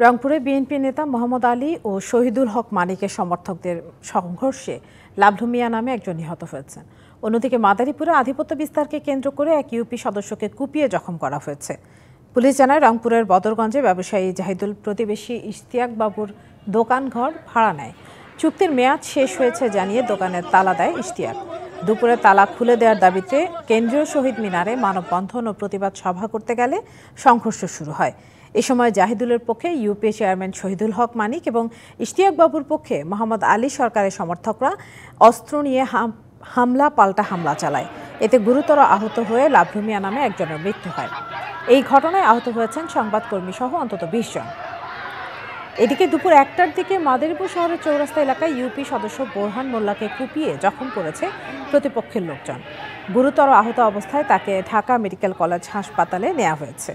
রংপুরে বিএনপি নেতা মোহাম্মদ আলী ও শহীদুল হক মানিকের সমর্থকদের সংঘর্ষে লাভলু মিয়া নামে একজন নিহত হয়েছেন। অন্যদিকে মাদারীপুরে আধিপত্য বিস্তারকে কেন্দ্র করে এক ইউপি সদস্যকে কুপিয়ে জখম করা হয়েছে। পুলিশ জানায়, রংপুরের বদরগঞ্জে ব্যবসায়ী জাহিদুল প্রতিবেশী ইশতিয়াক বাবুর দোকানঘর ভাড়া নেয়। চুক্তির মেয়াদ শেষ হয়েছে জানিয়ে দোকানের তালা দেয় ইশতিয়াক। দুপুরে তালা খুলে দেওয়ার দাবিতে কেন্দ্রীয় শহীদ মিনারে মানববন্ধন ও প্রতিবাদ সভা করতে গেলে সংঘর্ষ শুরু হয়। এ সময় জাহিদুলের পক্ষে ইউপি চেয়ারম্যান শহীদুল হক মানিক এবং ইশতিয়াক বাবুর পক্ষে মোহাম্মদ আলী সরকারের সমর্থকরা অস্ত্র নিয়ে পাল্টা হামলা চালায়। এতে গুরুতর আহত হয়ে লাভলু মিয়া নামে একজনের মৃত্যু হয়। এই ঘটনায় আহত হয়েছেন সংবাদকর্মী সহ অন্তত ২০ জন। এদিকে দুপুর ১টার দিকে মাদারীপুর শহরের চৌরাস্তা এলাকায় ইউপি সদস্য বোরহান মোল্লাকে কুপিয়ে জখম করেছে প্রতিপক্ষের লোকজন। গুরুতর আহত অবস্থায় তাকে ঢাকা মেডিকেল কলেজ হাসপাতালে নেওয়া হয়েছে।